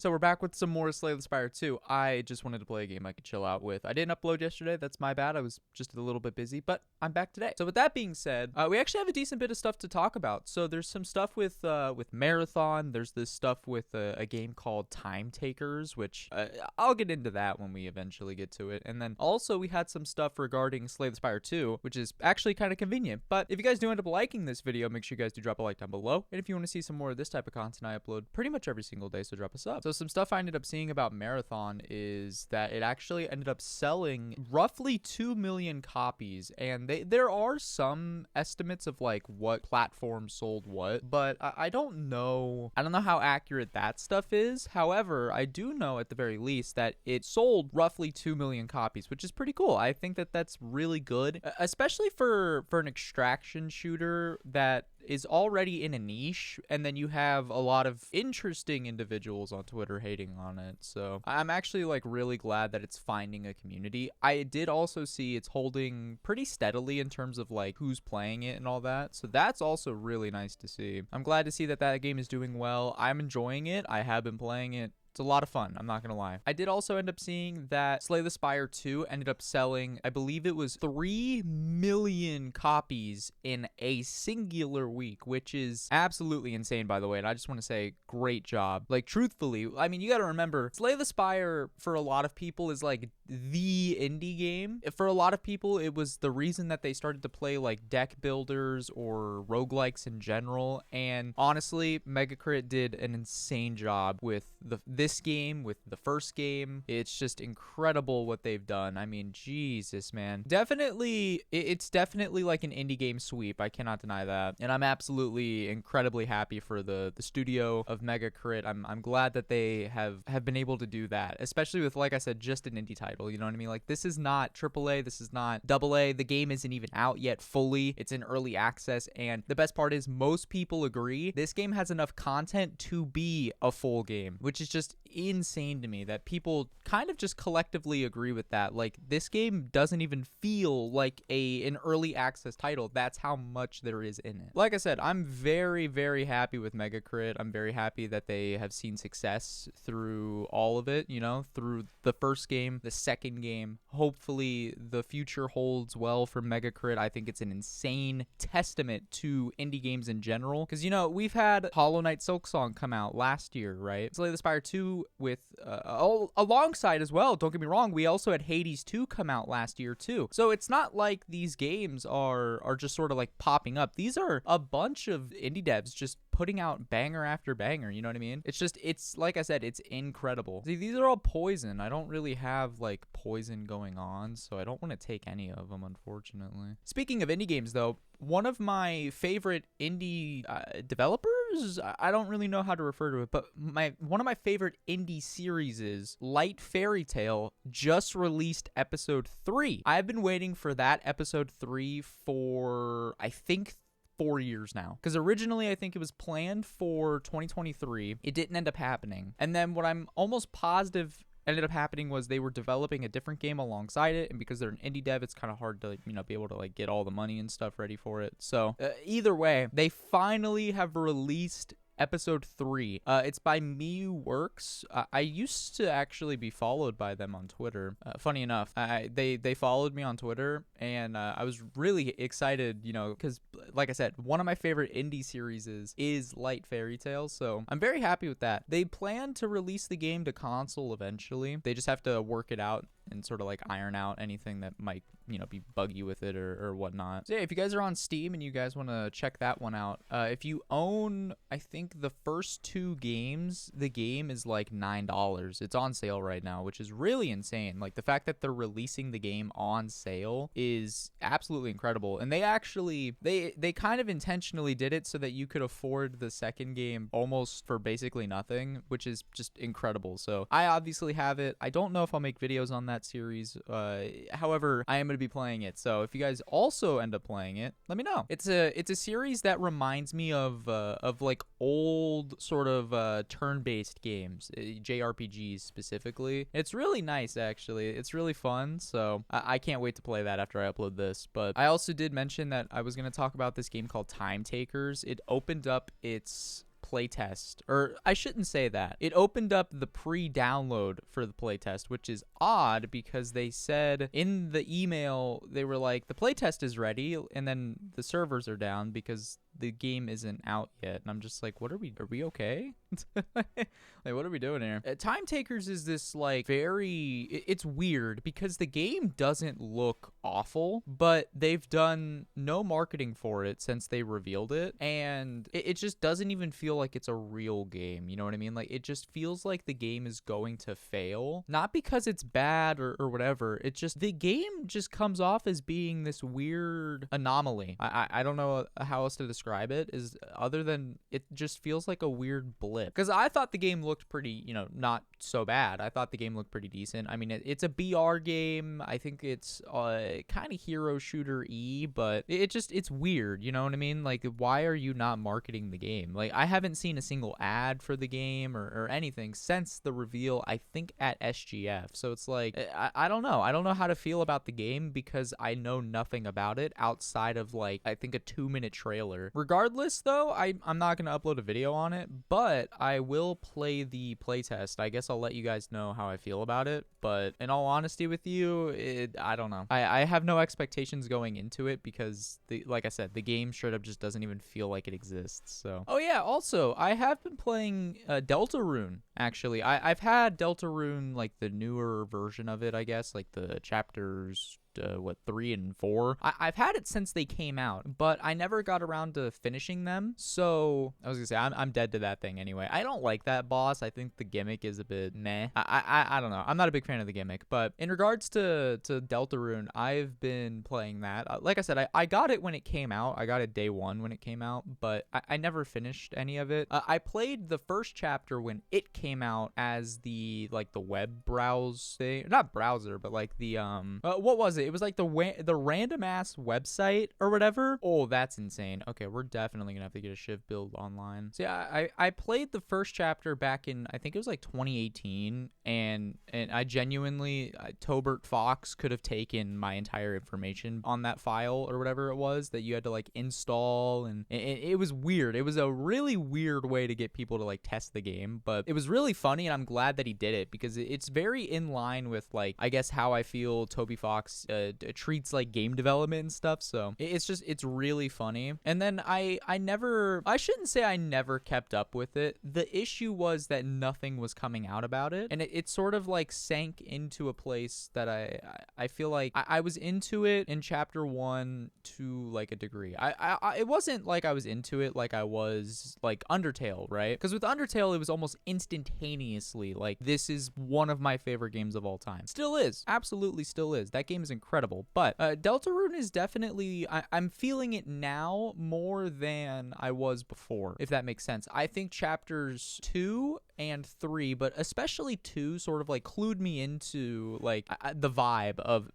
So we're back with some more Slay the Spire 2. I just wanted to play a game I could chill out with. I didn't upload yesterday. That's my bad. I was just a little bit busy, but I'm back today. So with that being said, we actually have a decent bit of stuff to talk about. So there's some stuff with Marathon. There's this stuff with a game called Time Takers, which I'll get into that when we eventually get to it. And then also we had some stuff regarding Slay the Spire 2, which is actually kind of convenient. But if you guys do end up liking this video, make sure you guys do drop a like down below. And if you want to see some more of this type of content, I upload pretty much every single day, so drop a sub. So some stuff I ended up seeing about Marathon is that it actually ended up selling roughly 2 million copies, and there are some estimates of like what platform sold what, but I don't know how accurate that stuff is. However, I do know at the very least that it sold roughly 2 million copies, which is pretty cool. I think that that's really good, especially for an extraction shooter that is already in a niche, and then you have a lot of interesting individuals on Twitter hating on it. So I'm actually like really glad that it's finding a community. I did also see it's holding pretty steadily in terms of like who's playing it and all that, so that's also really nice to see. I'm glad to see that that game is doing well. I'm enjoying it. I have been playing it. It's a lot of fun, I'm not gonna lie. I did also end up seeing that Slay the Spire 2 ended up selling, I believe it was 3 million copies in a singular week, which is absolutely insane, by the way. And I just want to say, great job. Like, truthfully, I mean, you gotta remember, Slay the Spire, for a lot of people, is like the indie game. For a lot of people, it was the reason that they started to play like deck builders or roguelikes in general. And honestly, Megacrit did an insane job with this game, with the first game. It's just incredible what they've done. I mean, Jesus, man. Definitely, it's definitely like an indie game sweep. I cannot deny that. And I'm absolutely incredibly happy for the studio of Megacrit. I'm glad that they have been able to do that, especially with, like I said, just an indie title. You know what I mean? Like, this is not AAA. This is not AA. The game isn't even out yet fully. It's in early access. And the best part is most people agree this game has enough content to be a full game, which is just insane to me that people kind of just collectively agree with that. Like, this game doesn't even feel like an early access title. That's how much there is in it. Like I said, I'm very, very happy with Megacrit. I'm very happy that they have seen success through all of it, you know, through the first game, the second game. Hopefully the future holds well for Megacrit. I think it's an insane testament to indie games in general, because, you know, we've had Hollow Knight Silksong come out last year, right? Slay the Spire 2 with alongside as well, don't get me wrong, we also had Hades 2 come out last year too. So it's not like these games are just sort of like popping up. These are a bunch of indie devs just putting out banger after banger, you know what I mean? It's like I said, it's incredible. See, these are all Poison. I don't really have like Poison going on, so I don't want to take any of them, unfortunately. Speaking of indie games though, one of my favorite indie developers, I don't really know how to refer to it, but one of my favorite indie series is Light Fairy Tale just released episode 3. I've been waiting for that episode 3 for, I think, 4 years now, because originally I think it was planned for 2023. It didn't end up happening, and then what I'm almost positive ended up happening was they were developing a different game alongside it, and because they're an indie dev, it's kind of hard to, you know, be able to like get all the money and stuff ready for it. So either way, they finally have released episode 3. It's by Miyu Works. I used to actually be followed by them on Twitter. Funny enough, they followed me on Twitter, and I was really excited, you know, because like I said, one of my favorite indie series is Light Fairy Tale, so I'm very happy with that. They plan to release the game to console eventually. They just have to work it out and sort of like iron out anything that might, you know, be buggy with it or whatnot. So yeah, if you guys are on Steam and you guys want to check that one out, if you own, I think, the first 2 games, the game is like $9. It's on sale right now, which is really insane. Like, the fact that they're releasing the game on sale is absolutely incredible. And they actually, they kind of intentionally did it so that you could afford the second game almost for basically nothing, which is just incredible. So I obviously have it. I don't know if I'll make videos on that series. However, I am going to be playing it. So if you guys also end up playing it, let me know. It's a series that reminds me of like old sort of turn-based games, JRPGs specifically. It's really nice, actually. It's really fun. So I can't wait to play that after I upload this. But I also did mention that I was going to talk about this game called Time Takers. It opened up its playtest, or I shouldn't say that. It opened up the pre-download for the playtest, which is odd because they said in the email, they were like, the playtest is ready, and then the servers are down because the game isn't out yet. And I'm just like, are we okay? Like, what are we doing here? Time Takers is this like it's weird because the game doesn't look awful, but they've done no marketing for it since they revealed it, and it just doesn't even feel like it's a real game. You know what I mean? Like, it just feels like the game is going to fail, not because it's bad or whatever. It's just the game just comes off as being this weird anomaly. I don't know how else to describe it, is other than it just feels like a weird blip. Because I thought the game looked pretty, not so bad. I thought the game looked pretty decent. I mean, it's a BR game. I think it's kind of hero shooter-y, but it's weird. You know what I mean? Like, why are you not marketing the game? Like, I haven't seen a single ad for the game or anything since the reveal, I think, at SGF. So it's like, I don't know. I don't know how to feel about the game because I know nothing about it outside of, like, I think a 2-minute trailer. Regardless, though, I'm not going to upload a video on it, but I will play the playtest. I guess I'll let you guys know how I feel about it, but in all honesty with you, I don't know. I have no expectations going into it because, like I said, the game straight up just doesn't even feel like it exists. So, oh yeah, also, I have been playing Deltarune, actually. I've had Deltarune, like the newer version of it, I guess, like the chapters 3 and 4. I've had it since they came out, but I never got around to finishing them. So I was gonna say I'm dead to that thing anyway. I don't like that boss. I think the gimmick is a bit meh. I don't know. I'm not a big fan of the gimmick. But in regards to Deltarune, I've been playing that. Like I said, I got it when it came out. I got it day one when it came out, but I never finished any of it. I played the first chapter when it came out as the web browse thing, not browser, but like the what was it? It was like the random ass website or whatever. Oh, that's insane. Okay, we're definitely gonna have to get a Shiv build online. So yeah, I played the first chapter back in, I think it was like 2018, and I genuinely, Tobert Fox could have taken my entire information on that file or whatever it was that you had to like install, and it was weird. It was a really weird way to get people to like test the game, but it was really funny, and I'm glad that he did it because it's very in line with, like, I guess how I feel Toby Fox treats like game development and stuff. So it's really funny. And then I shouldn't say I never kept up with it. The issue was that nothing was coming out about it, and it sort of like sank into a place that I feel like I was into it in chapter 1 to like a degree. It wasn't like I was into it like I was like Undertale, right? Because with Undertale, it was almost instantaneously like, this is one of my favorite games of all time. Still is. Absolutely still is. That game is incredible. But Deltarune is definitely, I'm feeling it now more than I was before, if that makes sense. I think chapters 2 and 3, but especially 2, sort of like clued me into like the vibe of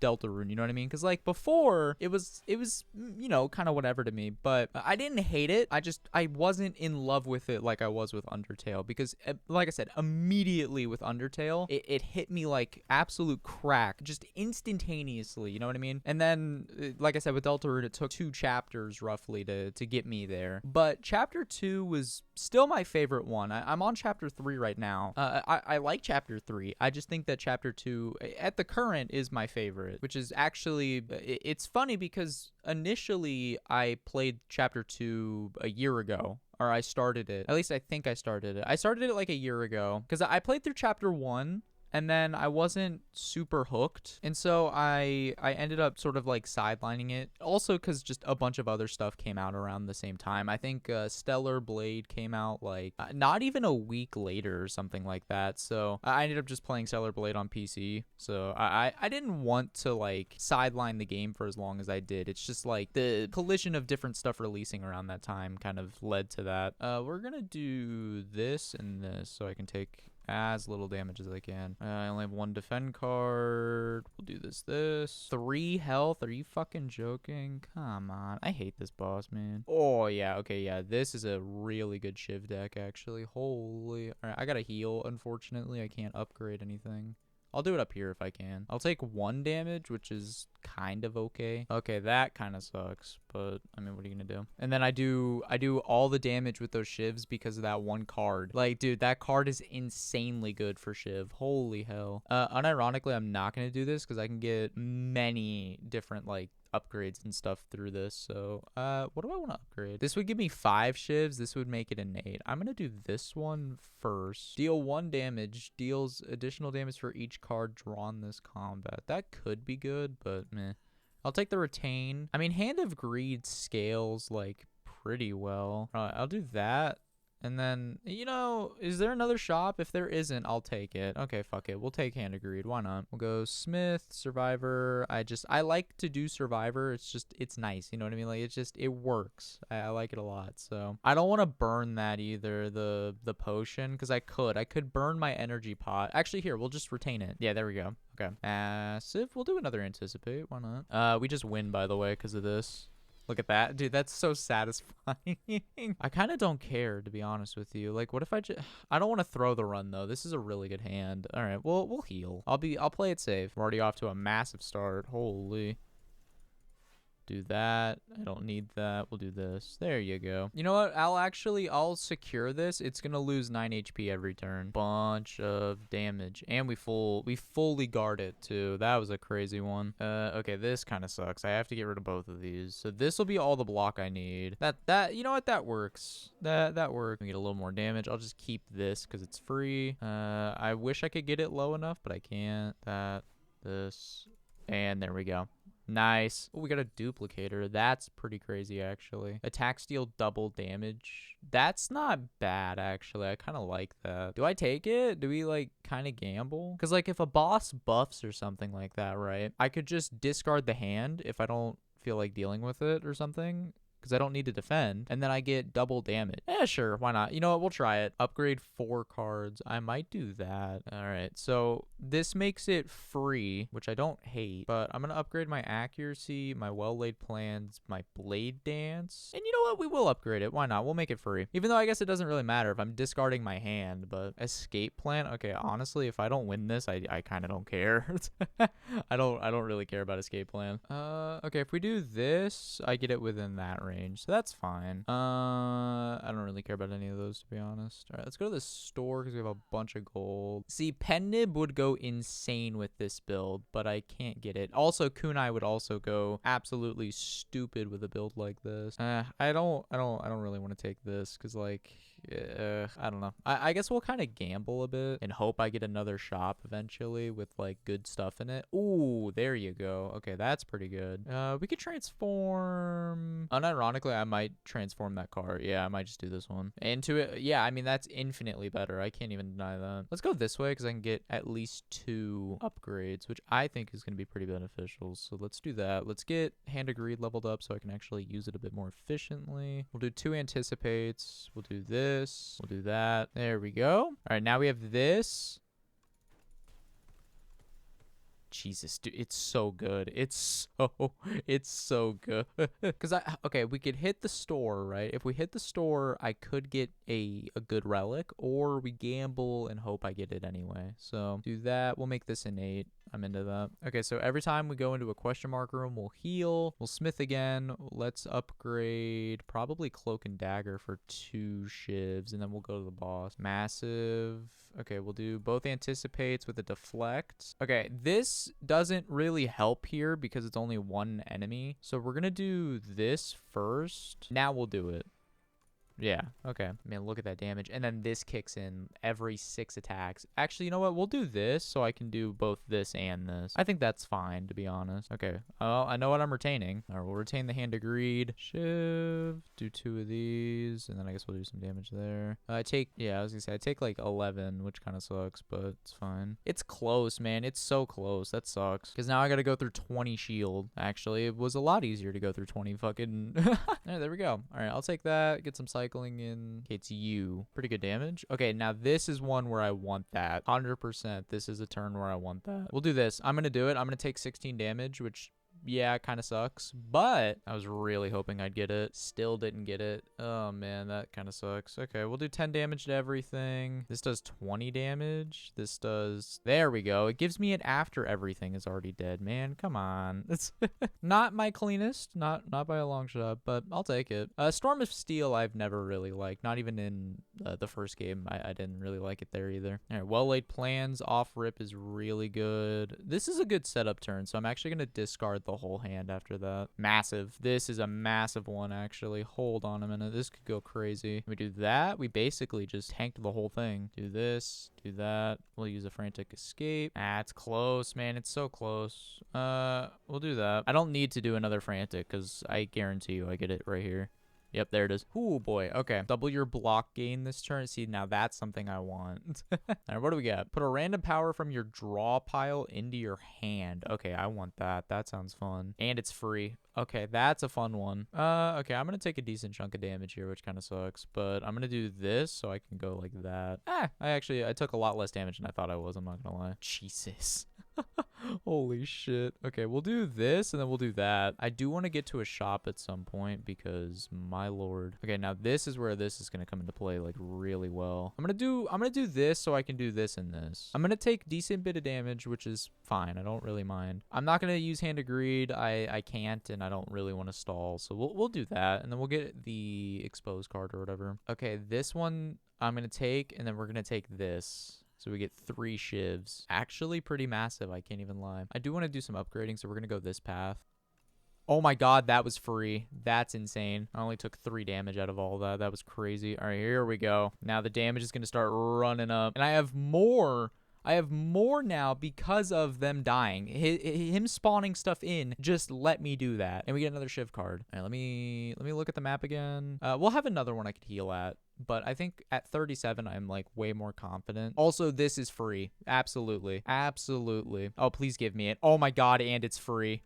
Deltarune, you know what I mean? Because like before, it was kind of whatever to me, but I didn't hate it. I wasn't in love with it like I was with Undertale, because like I said, immediately with Undertale, it hit me like absolute crack, just instantaneously, you know what I mean? And then, like I said, with Deltarune, it took 2 chapters roughly to get me there, but chapter 2 was still my favorite one. I'm on chapter 3 right now. I like chapter 3. I just think that chapter 2 at the current is my favorite, which is actually, it's funny because initially I played chapter 2 a year ago, or I started it. At least I think I started it. I started it like a year ago because I played through chapter 1, and then I wasn't super hooked, and so I ended up sort of like sidelining it. Also because just a bunch of other stuff came out around the same time. I think Stellar Blade came out like not even a week later or something like that. So I ended up just playing Stellar Blade on PC. So I didn't want to like sideline the game for as long as I did. It's just like the collision of different stuff releasing around that time kind of led to that. We're gonna do this and this so I can take as little damage as I can. I only have 1 defend card. We'll do this. 3 health. Are you fucking joking? Come on. I hate this boss, man. Oh, yeah. Okay, yeah. This is a really good Shiv deck, actually. Holy. All right, I gotta heal, unfortunately. I can't upgrade anything. I'll do it up here if I can. I'll take 1 damage, which is kind of okay. Okay, that kind of sucks, but I mean, what are you gonna do? And then I do all the damage with those shivs because of that one card. Like, dude, that card is insanely good for shiv. Holy hell. Unironically, I'm not gonna do this because I can get many different like upgrades and stuff through this. So what do I want to upgrade? This would give me 5 shivs. This would make it an 8. I'm gonna do this one first. Deal 1 damage, deals additional damage for each card drawn this combat. That could be good, but meh. I'll take the retain. I mean, Hand of Greed scales like pretty well. I'll do that. And then, you know, is there another shop? If there isn't, I'll take it. Okay, fuck it. We'll take Hand of Greed. Why not? We'll go Smith, Survivor. I like to do Survivor. It's nice. You know what I mean? Like, it works. I like it a lot. So I don't want to burn that either, the potion, because I could burn my energy pot. Actually, here, we'll just retain it. Yeah, there we go. Okay. Massive. We'll do another Anticipate. Why not? We just win, by the way, because of this. Look at that. Dude, that's so satisfying. I kind of don't care, to be honest with you. Like, what if I don't want to throw the run, though. This is a really good hand. All right, well, we'll heal. I'll play it safe. We're already off to a massive start. Holy. Do that. I don't need that. We'll do this. There you go. You know what? I'll secure this. It's gonna lose 9 HP every turn. Bunch of damage. And we fully guard it too. That was a crazy one. Okay, this kind of sucks. I have to get rid of both of these. So this will be all the block I need. That you know what? That works. That works. We get a little more damage. I'll just keep this because it's free. I wish I could get it low enough, but I can't. This, and there we go. Nice. Oh, we got a duplicator. That's pretty crazy, actually. Attack steal double damage. That's not bad, actually. I kind of like that. Do I take it? Do we, like, kind of gamble? Because, like, if a boss buffs or something like that, right, I could just discard the hand if I don't feel like dealing with it or something. Because I don't need to defend, and then I get double damage. Yeah, sure, why not? You know what, we'll try it. Upgrade 4 cards. I might do that. All right, so this makes it free, which I don't hate, but I'm going to upgrade my accuracy, my well-laid plans, my blade dance, and you know what? We will upgrade it. Why not? We'll make it free. Even though I guess it doesn't really matter if I'm discarding my hand, but escape plan? Okay, honestly, if I don't win this, I kind of don't care. I don't really care about escape plan. Okay, if we do this, I get it within that range, so that's fine. I don't really care about any of those, to be honest. All right, let's go to the store because we have a bunch of gold. See, Pennib would go insane with this build, but I can't get it. Also, Kunai would also go absolutely stupid with a build like this. I don't really want to take this because, like, I don't know. I guess we'll kind of gamble a bit and hope I get another shop eventually with like good stuff in it. Ooh, there you go. Okay, that's pretty good. We could transform. Unironically, I might transform that car. Yeah, I might just do this one into it. Yeah, I mean, that's infinitely better. I can't even deny that. Let's go this way because I can get at least 2 upgrades, which I think is going to be pretty beneficial. So let's do that. Let's get Hand of Greed leveled up so I can actually use it a bit more efficiently. We'll do 2 Anticipates. We'll do this. We'll do that. There we go. All right, now we have this. Jesus, dude, it's so good. It's so good. Because okay, we could hit the store, right? If we hit the store, I could get a good relic, or we gamble and hope I get it anyway. So do that. We'll make this an 8. I'm into that. Okay, so every time we go into a question mark room, we'll heal. We'll smith again. Let's upgrade probably Cloak and Dagger for 2 shivs, and then we'll go to the boss. Massive. Okay, we'll do both Anticipates with a Deflect. Okay, this doesn't really help here because it's only 1 enemy. So we're going to do this first. Now we'll do it. Yeah, okay. Man, look at that damage. And then this kicks in every 6 attacks. Actually, you know what? We'll do this so I can do both this and this. I think that's fine, to be honest. Okay. Oh, I know what I'm retaining. All right, we'll retain the Hand of Greed. Shiv. Do 2 of these. And then I guess we'll do some damage there. I take like 11, which kind of sucks, but it's fine. It's close, man. It's so close. That sucks. Because now I got to go through 20 shield. Actually, it was a lot easier to go through 20 fucking... There we go. All right, I'll take that. Get some cycling in. Okay, it's you. Pretty good damage. Okay, now this is one where I want that. 100%. This is a turn where I want that. We'll do this. I'm going to do it. I'm going to take 16 damage, which yeah, it kind of sucks, but I was really hoping I'd get it. Still didn't get it. Oh man, that kind of sucks. Okay, we'll do 10 damage to everything. This does 20 damage. This does, there we go. It gives me it after everything is already dead. Man, come on. It's not my cleanest, not by a long shot, but I'll take it. Storm of Steel I've never really liked. Not even in the first game. I didn't really like it there either. All right, Well Laid Plans off rip is really good. This is a good setup turn, so I'm actually gonna discard the whole hand after that. Massive. This is a massive one, actually. Hold on a minute. This could go crazy. We do that. We basically just tanked the whole thing. Do this. Do that. We'll use a Frantic Escape. Ah, it's close, man. It's so close. We'll do that. I don't need to do another Frantic because I guarantee you I get it right here. Yep, there it is. Ooh, boy. Okay. Double your block gain this turn. See, now that's something I want. All right, what do we got? Put a random power from your draw pile into your hand. Okay, I want that. That sounds fun. And it's free. Okay, that's a fun one. Okay, I'm going to take a decent chunk of damage here, which kind of sucks. But I'm going to do this so I can go like that. I took a lot less damage than I thought I was. I'm not going to lie. Jesus. Holy shit. Okay, we'll do this and then we'll do that. I do want to get to a shop at some point because my lord. Okay, now this is where this is going to come into play like really well. I'm going to do this so I can do this and this. I'm going to take decent bit of damage, which is fine. I don't really mind. I'm not going to use Hand of Greed. I can't and I don't really want to stall. So we'll do that and then we'll get the exposed card or whatever. Okay, this one I'm going to take and then we're going to take this. So we get 3 shivs. Actually pretty massive, I can't even lie. I do want to do some upgrading, so we're going to go this path. Oh my god, that was free. That's insane. I only took 3 damage out of all that. That was crazy. All right, here we go. Now the damage is going to start running up. And I have more now because of them dying. Him spawning stuff in just let me do that. And we get another shiv card. All right, let me look at the map again. We'll have another one I could heal at. But I think at 37, I'm like way more confident. Also, this is free. Absolutely. Absolutely. Oh, please give me it. Oh my god, and it's free.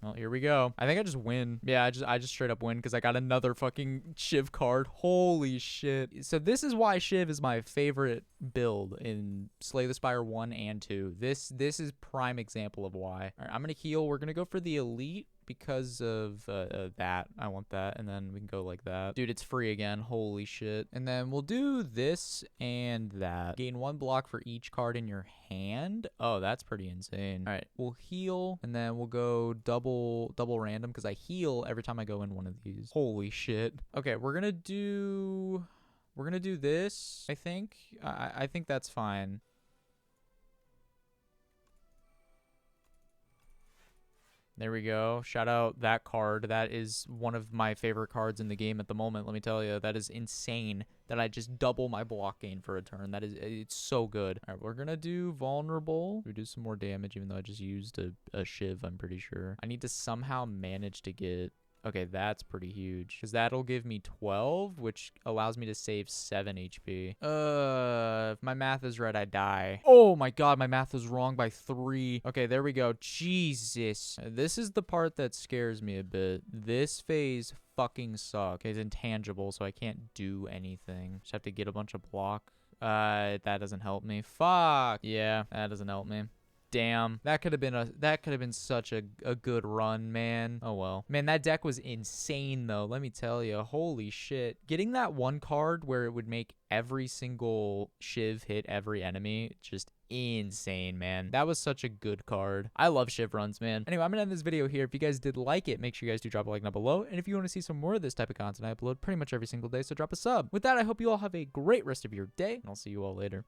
Well, here we go. I think I just win. Yeah, I just straight up win because I got another fucking Shiv card. Holy shit. So this is why Shiv is my favorite build in Slay the Spire 1 and 2. This is prime example of why. All right, I'm going to heal. We're going to go for the elite because of that. I want that, and then we can go like that. Dude, it's free again. Holy shit. And then we'll do this and that. Gain 1 block for each card in your hand. Oh, that's pretty insane. All right, we'll heal, and then we'll go double random because I heal every time I go in one of these. Holy shit. Okay, we're gonna do this, I think. I think that's fine. There we go. Shout out that card. That is one of my favorite cards in the game at the moment. Let me tell you, that is insane that I just double my block gain for a turn. It's so good. All right, we're going to do vulnerable. We do some more damage, even though I just used a shiv, I'm pretty sure. I need to somehow manage to get... Okay, that's pretty huge. Because that'll give me 12, which allows me to save 7 HP. If my math is right, I die. Oh my god, my math was wrong by 3. Okay, there we go. Jesus. This is the part that scares me a bit. This phase fucking sucks. Okay, it's intangible, so I can't do anything. Just have to get a bunch of block. That doesn't help me. Fuck. Yeah, that doesn't help me. Damn, that could have been such a good run, man. Oh well. Man, that deck was insane though, let me tell you. Holy shit. Getting that one card where it would make every single shiv hit every enemy, just insane, man. That was such a good card. I love shiv runs, man. Anyway, I'm gonna end this video here. If you guys did like it, make sure you guys do drop a like down below. And if you want to see some more of this type of content, I upload pretty much every single day, so drop a sub. With that, I hope you all have a great rest of your day, and I'll see you all later.